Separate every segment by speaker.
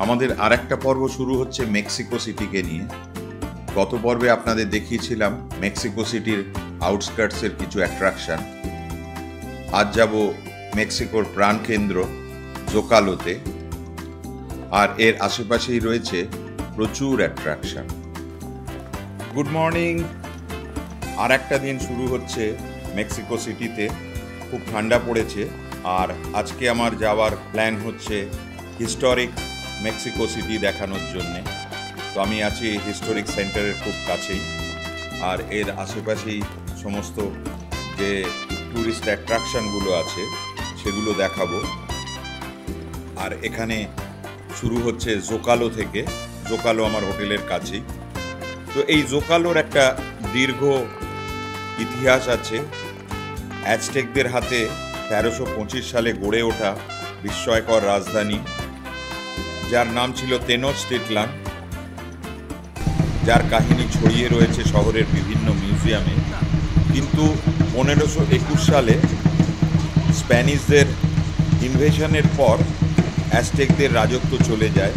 Speaker 1: আমাদের আরেকটা পর্ব শুরু হচ্ছে মেক্সিকো সিটিকে নিয়ে। গত পর্বে আপনাদের দেখিয়েছিলাম মেক্সিকো সিটির আউটস্কার্টসের কিছু অ্যাট্রাকশন। আজ যাব মেক্সিকোর প্রাণকেন্দ্র জোকালোতে, আর এর আশেপাশেই রয়েছে প্রচুর অ্যাট্রাকশন। Good morning. আর একটা দিন শুরু হচ্ছে মেক্সিকো সিটিতে। খুব ঠান্ডা পড়েছে, আর আজকে আমার যাওয়ার প্ল্যান হচ্ছে হিস্টোরিক মেক্সিকো সিটি দেখানোর জন্যে। তো আমি আছি হিস্টোরিক সেন্টারের খুব কাছেই, আর এর আশেপাশেই সমস্ত যে ট্যুরিস্ট অ্যাট্রাকশনগুলো আছে সেগুলো দেখাবো। আর এখানে শুরু হচ্ছে জোকালো থেকে। জোকালো আমার হোটেলের কাছেই। তো এই জোকালোর একটা দীর্ঘ ইতিহাস আছে। অ্যাজটেকদের হাতে 1325 সালে গড়ে ওঠা বিস্ময়কর রাজধানী, যার নাম ছিল তেনোচটিটলান, যার কাহিনী ছড়িয়ে রয়েছে শহরের বিভিন্ন মিউজিয়ামে। কিন্তু 1521 সালে স্প্যানিশদের ইনভেশনের পর অ্যাজটেকদের রাজত্ব চলে যায়,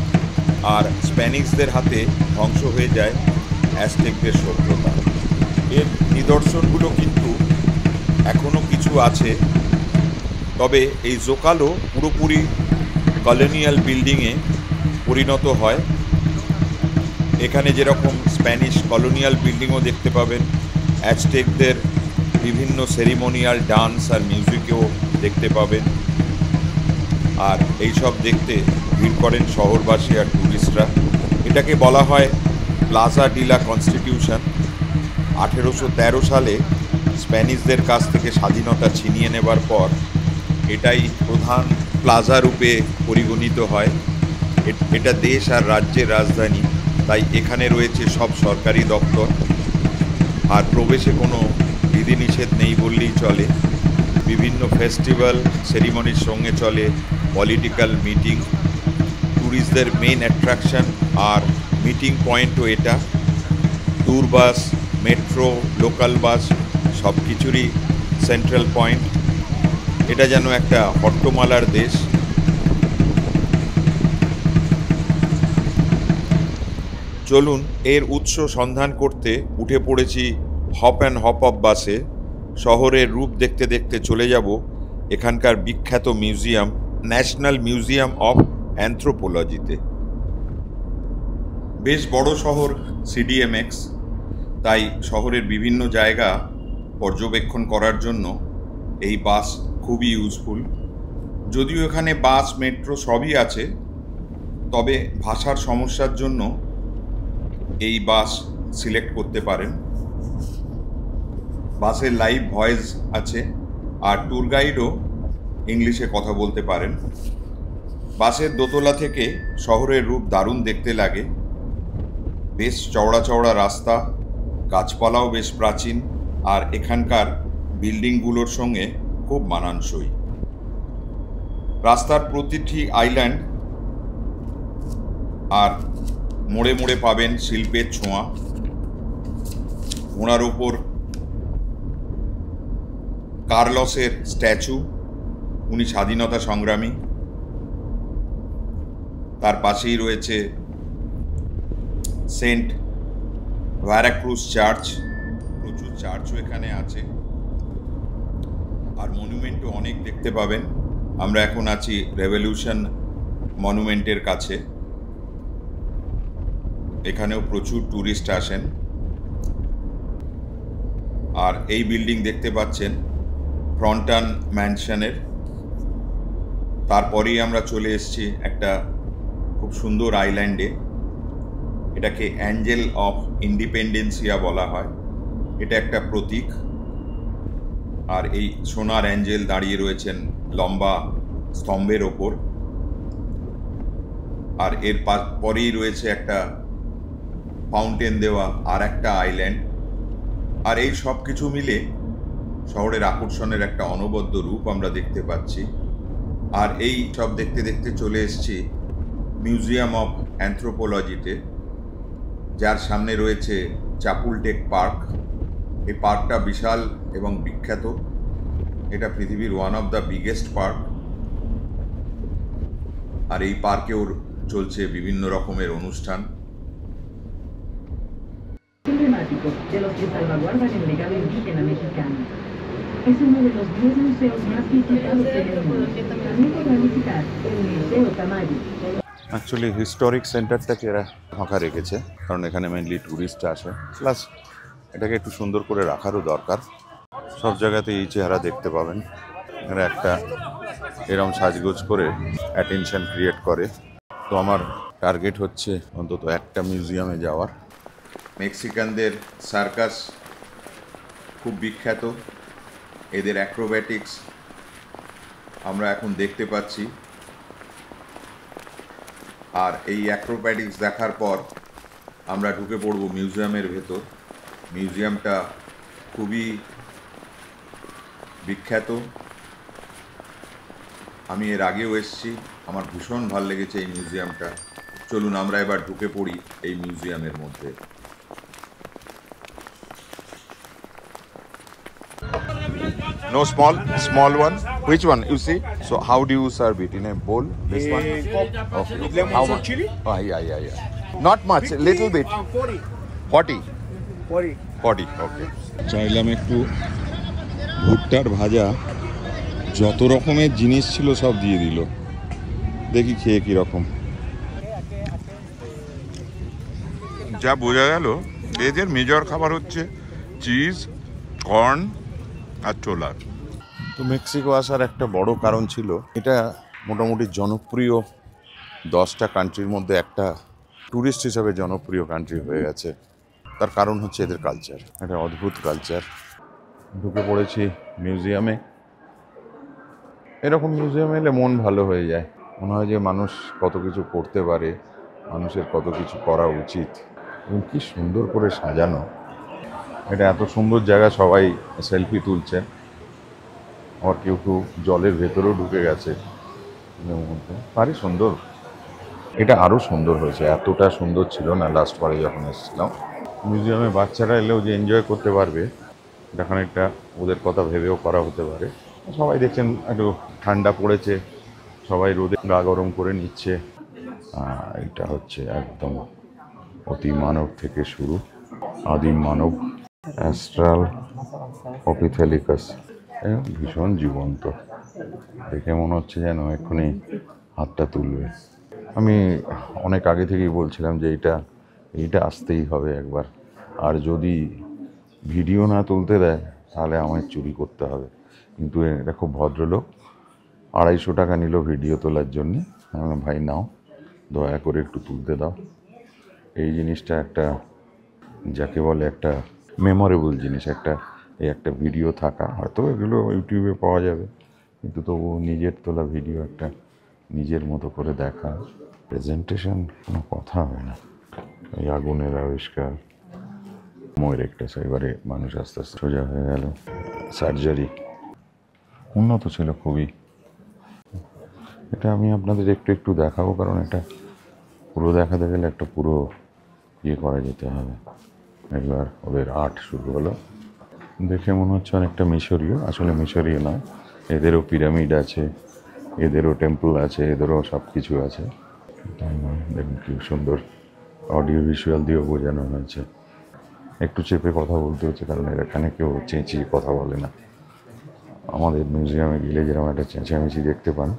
Speaker 1: আর স্প্যানিশদের হাতে ধ্বংস হয়ে যায় অ্যাজটেকদের সভ্যতা। এর নিদর্শনগুলো কিন্তু এখনও কিছু আছে, তবে এই জোকালো পুরোপুরি কলোনিয়াল বিল্ডিংয়ে পরিণত হয়। এখানে যেরকম স্প্যানিশ কলোনিয়াল বিল্ডিংও দেখতে পাবেন, অ্যাজটেকদের বিভিন্ন সেরিমোনিয়াল ডান্স আর মিউজিকেও দেখতে পাবেন। আর এইসব দেখতে ভিড় করেন শহরবাসী আর ট্যুরিস্টরা। এটাকে বলা হয় প্লাজা ডি লা কনস্টিটিউশন। 1813 সালে স্প্যানিশদের কাছ থেকে স্বাধীনতা ছিনিয়ে নেবার পর এটাই প্রধান প্লাজা রূপে পরিগণিত হয়। এটা দেশ আর রাজ্যের রাজধানী, তাই এখানে রয়েছে সব সরকারি দপ্তর, আর প্রবেশে কোনো বিধিনিষেধ নেই বললেই চলে। বিভিন্ন ফেস্টিভ্যাল সেরিমনির সঙ্গে চলে পলিটিক্যাল মিটিং। ট্যুরিস্টদের মেইন অ্যাট্রাকশন আর মিটিং পয়েন্টও এটা। ট্যুর বাস, মেট্রো, লোকাল বাস সব কিছুরই সেন্ট্রাল পয়েন্ট। এটা যেন একটা হট্টমালার দেশ। চলুন এর উৎস সন্ধান করতে উঠে পড়েছি হপ অ্যান্ড হপ অফ বাসে। শহরের রূপ দেখতে দেখতে চলে যাব এখানকার বিখ্যাত মিউজিয়াম, ন্যাশনাল মিউজিয়াম অফ অ্যানথ্রোপোলজিতে। বেশ বড় শহর সিডিএমএক্স, তাই শহরের বিভিন্ন জায়গা পর্যবেক্ষণ করার জন্য এই বাস খুবই ইউজফুল। যদিও এখানে বাস, মেট্রো সবই আছে, তবে ভাষার সমস্যার জন্য এই বাস সিলেক্ট করতে পারেন। বাসের লাইভ ভয়েস আছে, আর ট্যুর গাইডও ইংলিশে কথা বলতে পারেন। বাসের দোতলা থেকে শহরের রূপ দারুণ দেখতে লাগে। বেশ চওড়া চওড়া রাস্তা, গাছপালাও বেশ প্রাচীন, আর এখানকার বিল্ডিংগুলোর সঙ্গে খুব মানানসই। রাস্তার প্রতিটি আইল্যান্ড আর মোড়ে মোড়ে পাবেন শিল্পের ছোঁয়া। ওনার ওপর কার্লসের স্ট্যাচু, উনি স্বাধীনতা সংগ্রামী। তার পাশেই রয়েছে সেন্ট ভারাক্রুজ চার্চ। প্রচুর চার্চও এখানে আছে, আর মনুমেন্টও অনেক দেখতে পাবেন। আমরা এখন আছি রেভলিউশন মনুমেন্টের কাছে। এখানেও প্রচুর ট্যুরিস্ট আসেন। আর এই বিল্ডিং দেখতে পাচ্ছেন ফ্রন্টান ম্যানশনের। তারপরেই আমরা চলে এসেছি একটা খুব সুন্দর আইল্যান্ডে। এটাকে অ্যাঞ্জেল অফ ইন্ডিপেন্ডেন্সিয়া বলা হয়। এটা একটা প্রতীক, আর এই সোনার অ্যাঞ্জেল দাঁড়িয়ে রয়েছেন লম্বা স্তম্ভের ওপর। আর এর পরেই রয়েছে একটা ফাউন্টেন দেওয়া আর একটা আইল্যান্ড। আর এই সব কিছু মিলে শহরের আকর্ষণের একটা অনবদ্য রূপ আমরা দেখতে পাচ্ছি। আর এই সব দেখতে দেখতে চলে এসেছি মিউজিয়াম অফ অ্যানথ্রোপোলজিতে, যার সামনে রয়েছে চাপুলটেক পার্ক। এই পার্কটা বিশাল এবং বিখ্যাত। এটা পৃথিবীর one of the biggest park. আর এই পার্কেও চলছে বিভিন্ন রকমের অনুষ্ঠান।
Speaker 2: Emblemático de los que salvaguardan el legado indígena mexicano. Es uno de los 10 museos más visitados del mundo. También podrán visitar el Museo Tamayo.
Speaker 1: Actually historic সেন্টারটাকে এরা ফাঁকা রেখেছে, কারণ এখানে মেনলি ট্যুরিস্ট আসে, প্লাস এটাকে একটু সুন্দর করে রাখারও দরকার। সব জায়গাতে এই চেহারা দেখতে পাবেন, এরা একটা এরম সাজগোজ করে অ্যাটেনশন ক্রিয়েট করে। তো আমার টার্গেট হচ্ছে অন্তত একটা মিউজিয়ামে যাওয়ার। মেক্সিকানদের সার্কাস খুব বিখ্যাত, এদের অ্যাক্রোব্যাটিক্স আমরা এখন দেখতে পাচ্ছি। আর এই অ্যাক্রোব্যাটিক্স দেখার পর আমরা ঢুকে পড়ব মিউজিয়ামের ভেতর। মিউজিয়ামটা খুবই বিখ্যাত, আমি এর আগেও এসেছি, আমার ভীষণ ভালো লেগেছে এই মিউজিয়ামটা। চলুন আমরা এবার ঢুকে পড়ি এই মিউজিয়ামের মধ্যে। No small one. Which one? You see? So how do you serve it? In a bowl? This one? Okay.
Speaker 3: With lemon
Speaker 1: How
Speaker 3: and
Speaker 1: much?
Speaker 3: chili?
Speaker 1: Oh, yeah. Not much, a little bit.
Speaker 3: 40.
Speaker 1: 40, okay. চাইলাম একটু ভুট্টার ভাজা, যত রকমের জিনিস ছিল সব দিয়ে দিল। দেখি খেয়ে কীরকম। যা বোঝা গেল এদের মেজর খাবার হচ্ছে চিজ, কর্ন আর ছোলা। তো মেক্সিকো আসার একটা বড় কারণ ছিল, এটা মোটামুটি জনপ্রিয় 10টা কান্ট্রির মধ্যে একটা ট্যুরিস্ট হিসাবে জনপ্রিয় কান্ট্রি হয়ে গেছে। তার কারণ হচ্ছে এদের কালচার, একটা অদ্ভুত কালচার। ঢুকে পড়েছি মিউজিয়ামে। এরকম মিউজিয়ামে এলে মন ভালো হয়ে যায়, মনে হয় যে মানুষ কত কিছু করতে পারে, মানুষের কত কিছু করা উচিত। এবং কি সুন্দর করে সাজানো, এটা এত সুন্দর জায়গা, সবাই সেলফি তুলছে। আবার কেউ কেউ জলের ভেতরেও ঢুকে গেছে মধ্যে, ভারী সুন্দর। এটা আরও সুন্দর হয়েছে, এতটা সুন্দর ছিল না লাস্ট বারে যখন এসেছিলাম। মিউজিয়ামে বাচ্চারা এলেও যে এনজয় করতে পারবে, দেখানো একটা ওদের কথা ভেবেও করা হতে পারে। সবাই দেখছেন একটু ঠান্ডা পড়েছে, সবাই রোদে গা গরম করে নিচ্ছে। এটা হচ্ছে একদম অতি মানব থেকে শুরু, আদিম মানব, অ্যাস্ট্রাল অপিথেলিকাস, ভীষণ জীবন্ত। দেখে মনে হচ্ছে যেন এক্ষুনি হাতটা তুলবে। আমি অনেক আগে থেকেই বলছিলাম যে এইটা আসতেই হবে একবার, আর যদি ভিডিও না তুলতে দেয় তাহলে আমায় চুরি করতে হবে। কিন্তু এটা খুব ভদ্রলোক, 250 টাকা নিল ভিডিও তোলার জন্যে। আমি বললাম, ভাই নাও, দয়া করে একটু তুলতে দাও। এই জিনিসটা একটা, যাকে বলে একটা মেমোরেবল জিনিস, একটা ভিডিও থাকা। হয়তো এগুলো ইউটিউবে পাওয়া যাবে, কিন্তু তবুও নিজের তোলা ভিডিও একটা নিজের মতো করে দেখা, প্রেজেন্টেশন কোনো কথা হয় না। এই আগুনের আবিষ্কার, ময়ের একটা, এবারে মানুষ আস্তে আস্তে সোজা হয়ে গেল। সার্জারি উন্নত ছিল খুবই। এটা আমি আপনাদের একটু দেখাবো, কারণ এটা পুরো দেখাতে গেলে একটা পুরো করা যেতে হবে। একবার ওদের আর্ট শুরু হলো, দেখে মনে হচ্ছে অনেকটা মিশরীয়, আসলে মিশরীয় নয়। এদেরও পিরামিড আছে, এদেরও টেম্পল আছে, এদেরও সব কিছু আছে। তাই নয়, দেখুন কি সুন্দর অডিও ভিজুয়াল দিয়েও বোঝানো হয়েছে। একটু চেপে কথা বলতে হচ্ছে, কারণ এখানে কেউ চেঁচিয়ে কথা বলে না। আমাদের মিউজিয়ামে গেলে যেরকম একটা চেঁচামেচি দেখতে পান,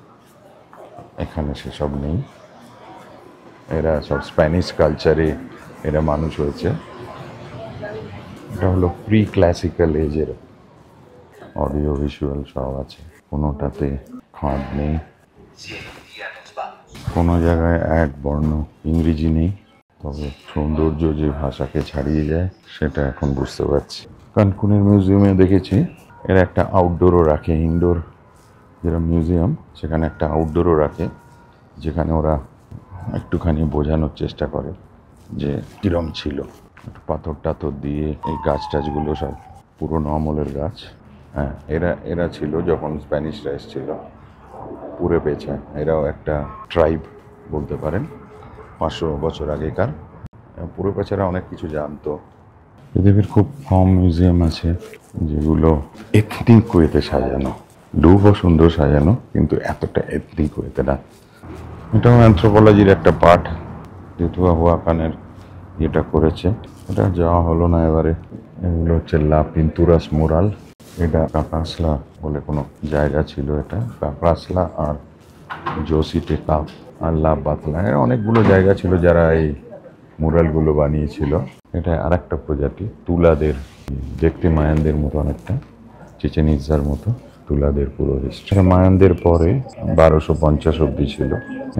Speaker 1: এখানে সেসব নেই। এরা সব স্প্যানিশ কালচারে এরা মানুষ হয়েছে। এটা হলো প্রি ক্লাসিক্যাল এজের, অডিও ভিজুয়াল সব আছে, কোনোটাতে খাঁজ নেই, কোনো জায়গায় এক বর্ণ ইংরেজি নেই। তবে সৌন্দর্য যে ভাষাকে ছাড়িয়ে যায় সেটা এখন বুঝতে পারছি। কানকুনের মিউজিয়ামে দেখেছি এরা একটা আউটডোরও রাখে, ইনডোর যেটা মিউজিয়াম, সেখানে একটা আউটডোরও রাখে, যেখানে ওরা একটুখানি বোঝানোর চেষ্টা করে যে কীরম ছিল। একটু পাথর টাথর দিয়ে এই গাছ টাছগুলো সব পুরনো আমলের গাছ। হ্যাঁ, এরা ছিল যখন স্প্যানিশরা এসেছিল, পুরে পেঁচা। এরাও একটা ট্রাইব বলতে পারেন, 500 বছর আগেকার। পুরো পেঁচারা অনেক কিছু জানতো। পৃথিবীর খুব কম মিউজিয়াম আছে যেগুলো এথনিক ওয়েতে সাজানো। লুভও সুন্দর সাজানো, কিন্তু এতটা এথনিক ওয়েতে না। এটাও অ্যানথ্রোপোলজির একটা পার্ট, যেহেতু হুয়াকানের এটা করেছে। এটা যাওয়া হলো না এবারে। এগুলো হচ্ছে লা পিন্তুরাস মোরাল। এটা কাকাসলা বলে কোনো জায়গা ছিল, এটা কাকাসলা আর জোসিটে কাপ আর লা বাতলা, এর অনেকগুলো জায়গা ছিল যারা এই মুরালগুলো বানিয়েছিল। এটা আর একটা প্রজাতি তুলাদের, দেখতে মায়ানদের মতো অনেকটা, চিচেন ইৎজার মতো তুলাদের পুরো হিস্ট্রি। মায়ানদের পরে 1250 অব্দি ছিল।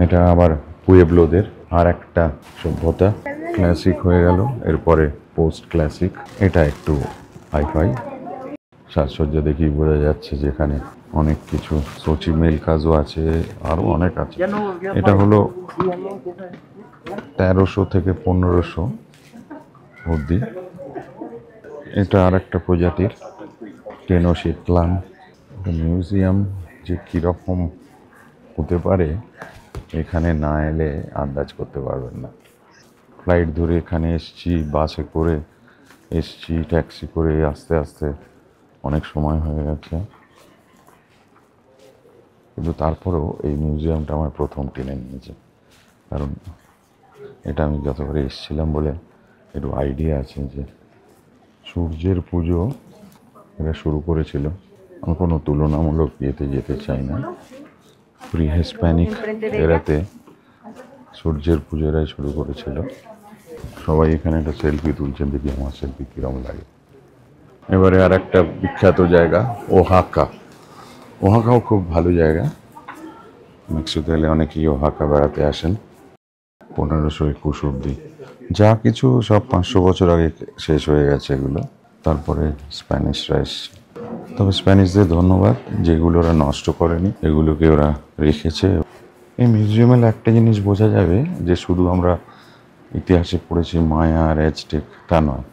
Speaker 1: এটা আবার পুয়েবলোদের আর একটা সভ্যতা, ক্লাসিক হয়ে গেল, এরপরে পোস্ট ক্লাসিক। এটা একটু হাইফাই সাজসজ্জা দেখেই বোঝা যাচ্ছে যেখানে অনেক কিছু সোচিমেল কাজও আছে, আরও অনেক আছে। এটা হলো 1300 থেকে 1500 অব্দি। এটা আর একটা প্রজাতির টেনোশিটলান। মিউজিয়াম যে কীরকম হতে পারে এখানে না এলে আন্দাজ করতে পারবেন না। ফ্লাইট ধরে এখানে এসছি, বাসে করে এসছি, ট্যাক্সি করে আস্তে আস্তে অনেক সময় হয়ে গেছে, কিন্তু তারপরেও এই মিউজিয়ামটা আমার প্রথম টেনে নিয়েছে। কারণ এটা আমি যতবারে এসেছিলাম বলে একটু আইডিয়া আছে যে সূর্যের পুজো এরা শুরু করেছিল। আমি কোনো তুলনামূলক ইয়েতে যেতে চাই না, প্রি হিসপ্যানিক এরাতে সূর্যের পুজো এরাই শুরু করেছিল। সবাই এখানে একটা সেলফি তুলছেন, দেখি আমার সেলফি কীরকম লাগে। এবারে আর একটা বিখ্যাত জায়গা ওহাকা। ওহাকাও খুব ভালো জায়গা, মেক্সিকোতে এলে অনেকেই ওহাকা বেড়াতে আসেন। 1521 অব্দি যা কিছু সব 500 বছর আগে শেষ হয়ে গেছে এগুলো, তারপরে স্প্যানিশরা এসছে। তবে স্প্যানিশদের ধন্যবাদ, যেগুলো ওরা নষ্ট করেনি এগুলোকে ওরা রেখেছে। এই মিউজিয়ামের একটা জিনিস বোঝা যাবে যে শুধু আমরা ইতিহাসে পড়েছি মায়া আর অ্যাজটেক তা নয়,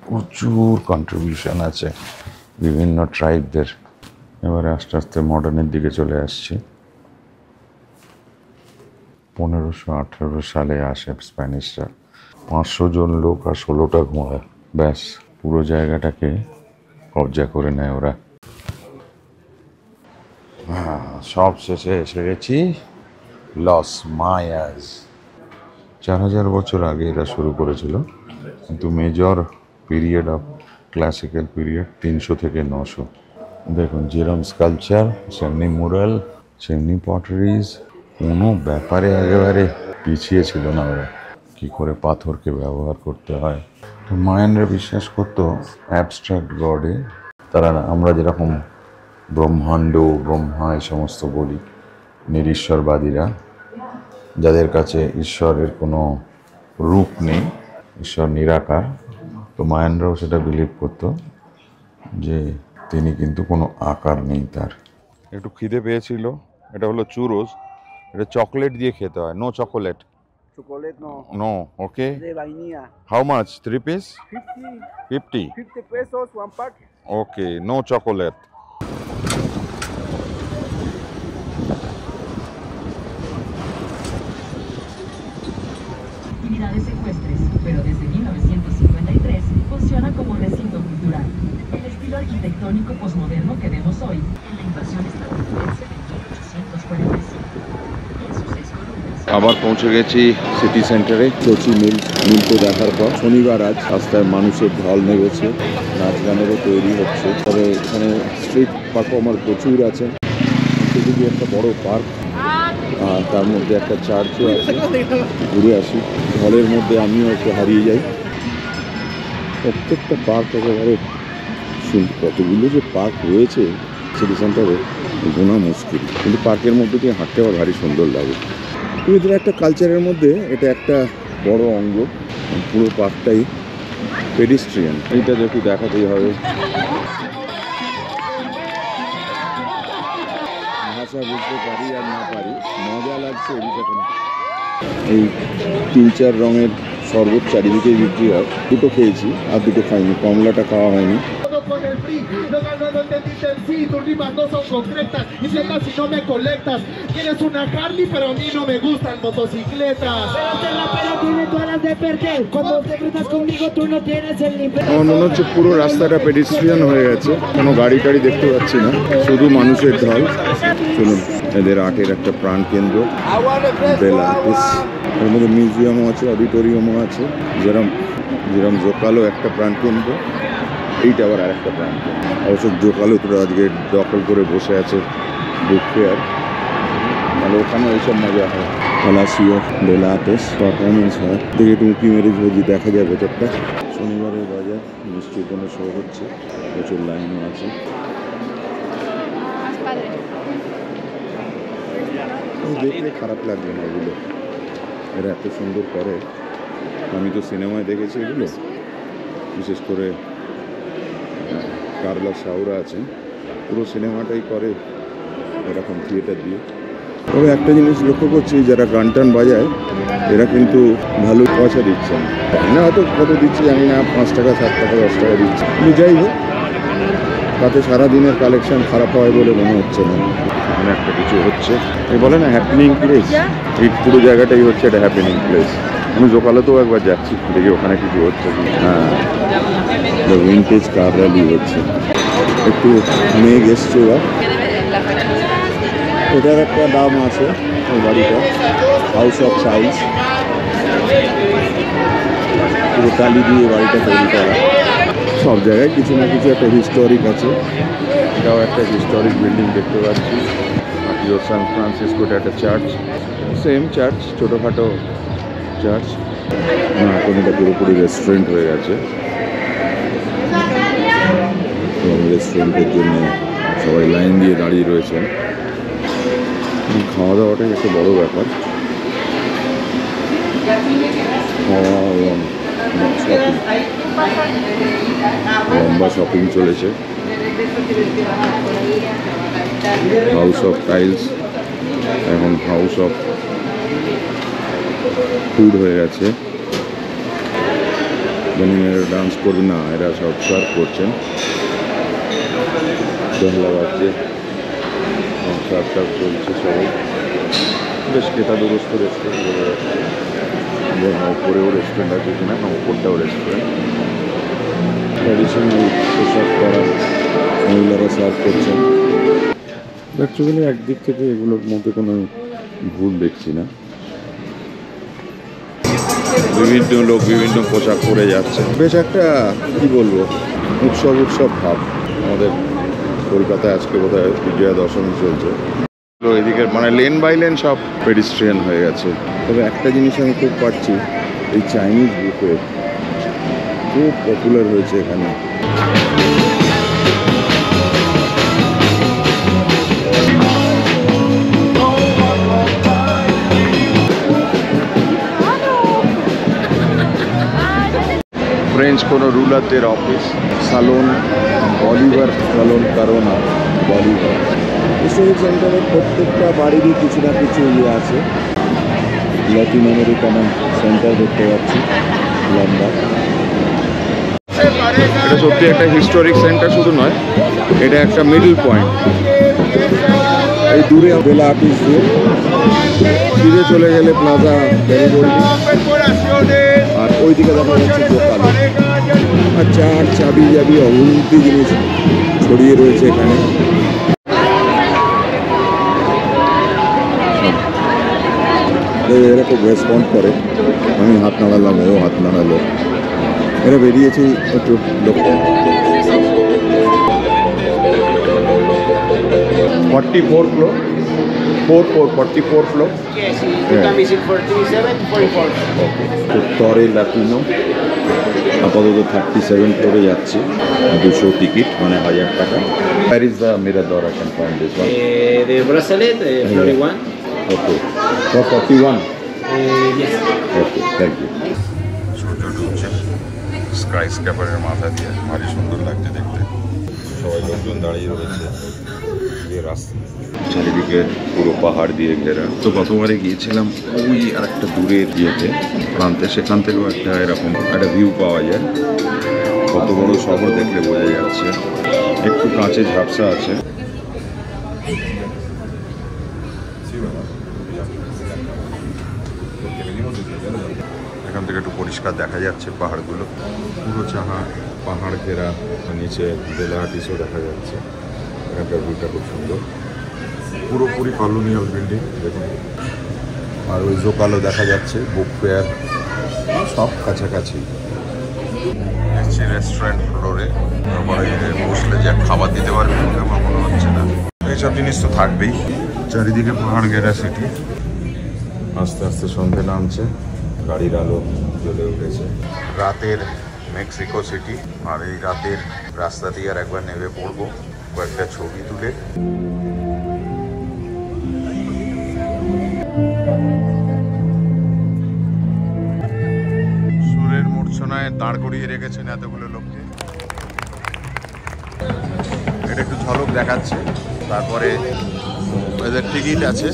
Speaker 1: প্রচুর কন্ট্রিবিউশন আছে বিভিন্ন ট্রাইবদের। এবারে আস্তে আস্তে মডার্নের দিকে চলে আসছি। 1518 সালে আসে স্প্যানিশরা, 500 জন লোক আর 16টা ঘোড়া, ব্যাস পুরো জায়গাটাকে কবজা করে নেয় ওরা। সব শেষে এসে গেছি লস মায়াস। 4000 বছর আগে এরা শুরু করেছিল, কিন্তু major period of classical period 300 থেকে 900। দেখুন যেরকম স্কালচার, সেমনি মুরাল, সেমনি পটারিজ, কোনো ব্যাপারে একেবারে পিছিয়ে ছিল না ওরা, কী করে পাথরকে ব্যবহার করতে হয়। তো মায়ানরা বিশ্বাস করতো অ্যাবস্ট্রাক্ট গডে। তারা আমরা যেরকম ব্রহ্মাণ্ড, ব্রহ্মা এই সমস্ত বলি, নিরীশ্বরবাদীরা যাদের কাছে ঈশ্বরের কোনো রূপ নেই, ঈশ্বর নিরাকার, তো মায়ানরাও সেটা বিলিভ করতো যে তিনি কিন্তু কোনো আকার নেই তার। একটু খিদে পেয়েছিল, এটা হলো চুরোস, এটা চকলেট দিয়ে খেতে হয়। No chocolate?
Speaker 3: Chocolate no.
Speaker 1: No, okay.
Speaker 3: De vainilla.
Speaker 1: How much? 3 piece?
Speaker 3: 50.
Speaker 1: 50?
Speaker 3: 50 pesos, one pack.
Speaker 1: Okay, no chocolate.
Speaker 2: Actividades ecuestres, pero desde 1953 funciona como recinto cultural. El estilo arquitectónico posmoderno que vemos hoy en la invasión estadounidense de 1845. En sus 6 columnas.
Speaker 1: আবার পৌঁছে গেছি city সেন্টারে। কচি মিলকে দেখার পর শনিবার আজ রাস্তায় মানুষের ঢল নেমেছে, নাচ গানেরও তৈরি হচ্ছে। তবে এখানে স্ট্রিট পারফর্মার প্রচুর আছেন। সেদিকে একটা বড় পার্ক, আর তার মধ্যে একটা চার্চও আছে। ঘুরে আসি, হলের মধ্যে আমিও একটু হারিয়ে যাই। প্রত্যেকটা পার্ক একেবারে কতগুলো যে পার্ক রয়েছে সিটি সেন্টারে গোনা মুশকিল, কিন্তু পার্কের মধ্যে দিয়ে হাঁটতে আমার ভারী সুন্দর লাগে। এদের একটা কালচারের মধ্যে এটা একটা বড় অঙ্গ, পুরো পার্কটাই পেডিস্ট্রিয়ান। এইটা যেহেতু দেখাতেই হবে। ভাষা বুঝতে পারি আর না পারি, মজা লাগছে এই 3-4 রঙের শরবত চারিদিকেই বিক্রি হয়। দুটো খেয়েছি আর দুটো খাইনি, কমলাটা খাওয়া হয়নি।
Speaker 4: sí, tus rimas no son concretas. Y fletas si no me colectas. Quieres una Harley, pero a mí no me gustan motocicletas.
Speaker 5: Pero este rapero tiene todas las de perder. Cuando te enfrentas conmigo, tú no tienes el nivel.
Speaker 6: আমার মনে হচ্ছে পুরো রাস্তাটা pedestrian হয়ে গেছে, কোনো গাড়ি টাড়ি দেখতে পাচ্ছি না, শুধু মানুষের ঢল। চলুন, এদের আর্টের একটা প্রাণ কেন্দ্র বেলা আর্টিস, এর মধ্যে মিউজিয়ামও আছে, অডিটোরিয়ামও আছে। যেরকম জোকালো একটা প্রাণ কেন্দ্র, এইটা আবার আর একটা প্রাণ কেন্দ্র। অবশ্য জোকালো তো আজকে দখল করে বসে আছে বুক ফেয়ার, তাহলে ওখানেও এইসব মজা হয়। পালাসিও বেলা আর্টিস পারফরমেন্স হয়, দেখে একটু উঁকি মেরে যদি দেখা যায় ভেতরটা। শনিবারের বাজার, নিশ্চয়ই কোনো শো হচ্ছে, প্রচুর লাইনও আছে। দেখলে খারাপ লাগবে না এগুলো, এরা এত সুন্দর করে। আমি তো সিনেমায় দেখেছি এগুলো, বিশেষ করে কারলা শাহরা আছেন, পুরো সিনেমাটাই করে এরকম থিয়েটার দিয়ে। তবে একটা জিনিস লক্ষ্য করছি, যারা গান টান বাজায় এরা কিন্তু ভালো পয়সা দিচ্ছে না, হয়তো কত দিচ্ছে জানি না, 5 টাকা 7 টাকা 10 টাকা দিচ্ছে, কিন্তু যাই হোক তাতে সারাদিনের কালেকশন খারাপ হয় বলে মনে হচ্ছে না। এখানে একটা কিছু হচ্ছে, এই বলে না হ্যাপেনিং প্লেস, এই পুরো জায়গাটাই হচ্ছে একটা হ্যাপেনিং প্লেস। আমি জোকালাতেও একবার যাচ্ছি, দেখি ওখানে কিছু হচ্ছে। হ্যাঁ, ভিন্টেজ কার র্যালি হচ্ছে, একটু মেঘ এসছে। এটার একটা দাম আছে, ওই বাড়িটা হাউস অফ টাইলস, পুরো টালি দিয়ে বাড়িটা তৈরি করা। সব জায়গায় কিছু না কিছু একটা হিস্টোরিক আছে, এটাও একটা হিস্টোরিক বিল্ডিং দেখতে পাচ্ছি। আর সান ফ্রান্সিসকোটা একটা চার্চ, সেম চার্চ, ছোটোখাটো চার্চ। না, এখন এটা পুরোপুরি রেস্টুরেন্ট হয়ে গেছে, এবং রেস্টুরেন্টের জন্য সবাই লাইন দিয়ে দাঁড়িয়ে রয়েছেন। খাওয়া দাওয়াটাই একটা বড় ব্যাপার, খাওয়া এবং শপিং, লম্বা শপিং চলেছে। হাউস অফ টাইলস এখন হাউস অফ ফুড হয়ে গেছে। এরা ডান্স করবে না, এরা সব সার্ভ করছেন, বেহলা বাজছে, সার্ভ চলছে সবাই। বেশ কেতাদুরস্ত রেস্টুরেন্ট বোঝা যাচ্ছে, উপরেও রেস্টুরেন্ট আছে কিনা, না উপরটাও রেস্টুরেন্ট। ট্র্যাডিশনাল পোশাক পরা মহিলারা সার্ভ করছেন। অ্যাকচুয়ালি একদিক থেকে এগুলোর মধ্যে কোনো ভুল দেখছি না, বিভিন্ন লোক বিভিন্ন পোশাক পরে যাচ্ছে, বেশ একটা কি বলবো উৎসব ভাব। আমাদের কলকাতায় আজকে বোধহয় বিজয়া দশমী চলছে, তো এদিকে মানে লেন বাই লেন সব পেডিস্ট্রিয়ান হয়ে গেছে। তবে একটা জিনিস আমি খুব পাচ্ছি, এই চাইনিজ বুফে খুব পপুলার হয়েছে এখানে। ফ্রেঞ্চ কোনো রুলারদের অফিস, সালন অলিভার সালন কারোনা বলিভার। হিস্টোরিক সেন্টারের প্রত্যেকটা বাড়িরই কিছু না কিছু ইয়ে আছে। ল্যাটিন আমেরিকান সেন্টার দেখতে পাচ্ছি লম্বা। এটা সত্যি একটা হিস্টোরিক সেন্টার শুধু নয়, এটা একটা মিডল পয়েন্ট। এই দূরে বেলা আর্টিস দিয়ে ফিরে চলে গেলে প্লাজা গ্যারিবল্ডি, আর ওইদিকে দেখা যাচ্ছে দোকান। আর চার চাবি জাবি অগুন্তি জিনিস ছড়িয়ে রয়েছে এখানে। এরা খুব রেসপন্ড করে, আমি হাত নাড়ালাম, ও হাত নাড়ালো, এরা বেরিয়েছি একটু লোক। 44 floor, 44 floor.
Speaker 7: Yes, you can visit for 37, 44.
Speaker 6: তরে লাতিনো আপাতত 37 ফ্লোরে যাচ্ছি, 200 টিকিট মানে 1000 টাকা। Where is the Mirador? I can find this one.
Speaker 7: The bracelet, floor 1.
Speaker 6: Okay, for 41.
Speaker 7: Yes.
Speaker 6: Okay, thank you. সূর্য ডুবছে স্কাই স্ক্যাপারের মাথা দিয়ে, ভারী সুন্দর লাগছে দেখতে। সবাই লোকজন দাঁড়িয়ে রয়েছে, যে রাস্তা চারিদিকে পুরো পাহাড় দিয়ে ঘেরা। তো গতবারে গিয়েছিলাম ওই আর একটা দূরের ইয়েতে প্রান্তে, সেখান থেকেও একটা এরকম একটা ভিউ পাওয়া যায়। কত বড় শহর দেখলে বোঝা যাচ্ছে। একটু কাঁচে ঝাপসা আছে। এখান থেকে একটু পরিষ্কার দেখা যাচ্ছে পাহাড়গুলো, পুরো পাহাড় ঘেরা, নিচে বেলাহাটিসও দেখা যাচ্ছে। এখানকার ভিউটা খুব সুন্দর, পুরোপুরি কলোনিয়াল বিল্ডিং দেখুন। আর ওই জোকালো দেখা যাচ্ছে, বুক ফেয়ার সব কাছাকাছি। এসছি রেস্টুরেন্ট ফ্লোরে, বসলে যে খাবার দিতে পারবে আমার মনে হচ্ছে না। এইসব জিনিস তো থাকবেই। চারিদিকে পাহাড় ঘেরা সিটি। আস্তে আস্তে সন্ধে নামছে, গাড়ির আলো জ্বলে উঠেছে। রাতের মেক্সিকো সিটি, আর এই রাতের রাস্তা দিয়ে আর একবার নেমে পড়বো, কয়েকটা ছবি তুলে। সুরের মূর্ছনায় দাঁড় করিয়ে রেখেছেন এতগুলো লোককে। এটা একটু ঝলক দেখাচ্ছে, তারপরে এদের টিকিট আছে।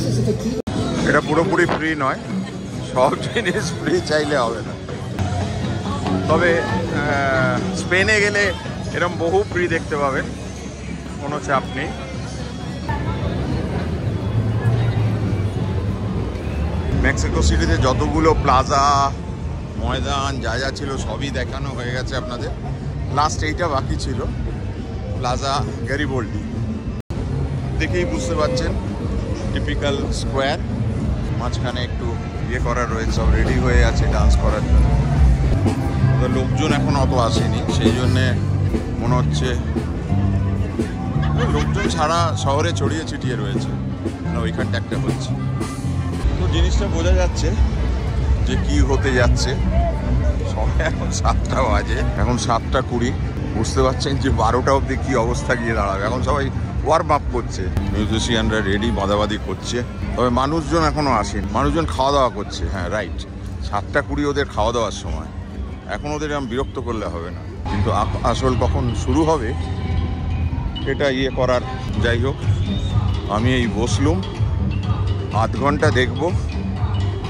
Speaker 6: এটা পুরোপুরি ফ্রি নয়, সব জিনিস ফ্রি চাইলে হবে না। তবে স্পেনে গেলে এরকম বহু ফ্রি দেখতে পাবেন, কোনো চাপ নেই। মেক্সিকো সিটিতে যতগুলো প্লাজা, ময়দান যা যা ছিল সবই দেখানো হয়ে গেছে আপনাদের। লাস্ট এইটা বাকি ছিল, প্লাজা গ্যারিবোল্ডি। দেখেই বুঝতে পারছেন টিপিক্যাল স্কোয়ার, মাঝখানে একটু ইয়ে করা রয়েছে, সব রেডি হয়ে আছে ডান্স করার জন্য। তো লোকজন এখন অত আসেনি, সেই জন্যে মনে হচ্ছে লোকজন সারা শহরে ছড়িয়ে ছিটিয়ে রয়েছে, ওইখানটা একটা হচ্ছে। তো জিনিসটা বোঝা যাচ্ছে যে কি হতে যাচ্ছে। সবাই এখন 7টা বাজে, এখন 7:20। বুঝতে পারছেন যে 12টা অবধি কী অবস্থা গিয়ে দাঁড়াবে। এখন সবাই ওয়ার্ম আপ করছে, মিউজিশিয়ানরা রেডি, বাঁধাবাঁধি করছে। তবে মানুষজন এখনও আসেন, মানুষজন খাওয়া দাওয়া করছে। হ্যাঁ রাইট, 7:20 ওদের খাওয়া দাওয়ার সময়। এখন ওদের আমি বিরক্ত করলে হবে না, কিন্তু আসল কখন শুরু হবে এটা ইয়ে করার। যাই হোক, আমি এই বসলুম, আধ ঘন্টা দেখবো,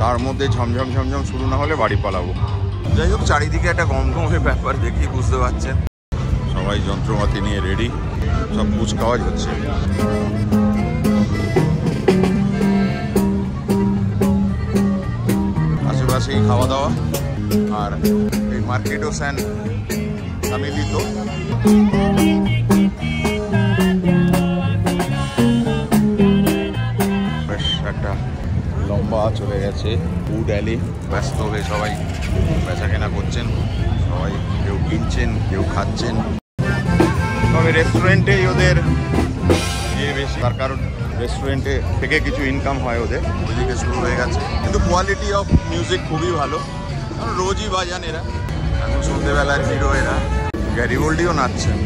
Speaker 6: তার মধ্যে ঝমঝম ঝমঝম শুরু না হলে বাড়ি পালাবো। যাই হোক, চারিদিকে একটা গমগমের ব্যাপার দেখি, বুঝতে পারছেন। সবাই যন্ত্রপাতি নিয়ে রেডি, সব কুচকাওয়াজ হচ্ছে। আশেপাশেই খাওয়া দাওয়া, আর এই মার্কেটও স্যান সামিলিত। বেশ একটা লম্বা চলে গেছে ফুড অ্যালি, ব্যস্ত হয়ে সবাই বেচা কেনা করছেন। সবাই কেউ কিনছেন, কেউ খাচ্ছেন। তবে রেস্টুরেন্টেই ওদের ইয়ে বেশি, তার কারণ রেস্টুরেন্টে থেকে কিছু ইনকাম হয় ওদের, ওইদিকে শুরু হয়ে গেছে। কিন্তু কোয়ালিটি অফ মিউজিক খুবই ভালো, কারণ রোজই বাজান এরা। এখন সন্ধ্যেবেলার হিরো এরা, গ্যারিবোল্ডিও নাচছেন।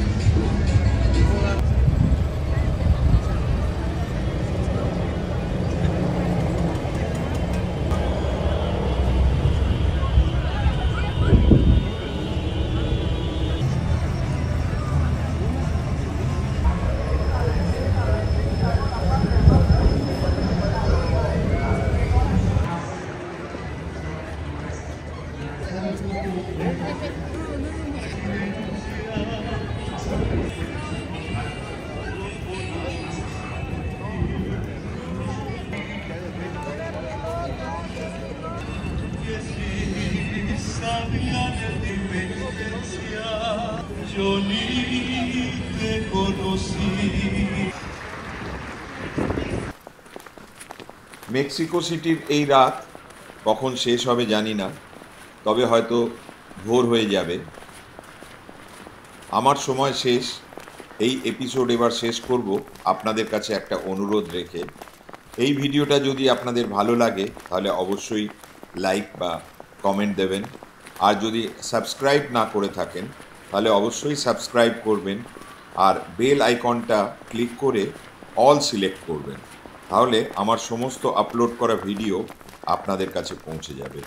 Speaker 6: মেক্সিকো সিটির এই রাত কখন শেষ হবে জানি না, তবে হয়তো ভোর হয়ে যাবে। আমার সময় শেষ, এই এপিসোড এবার শেষ করব আপনাদের কাছে একটা অনুরোধ রেখে। এই ভিডিওটা যদি আপনাদের ভালো লাগে তাহলে অবশ্যই লাইক বা কমেন্ট দেবেন, আর যদি সাবস্ক্রাইব না করে থাকেন তাহলে অবশ্যই সাবস্ক্রাইব করবেন, আর বেল আইকনটা ক্লিক করে অল সিলেক্ট করবেন। তাহলে আমার সমস্ত আপলোড করা ভিডিও আপনাদের কাছে পৌঁছে যাবে।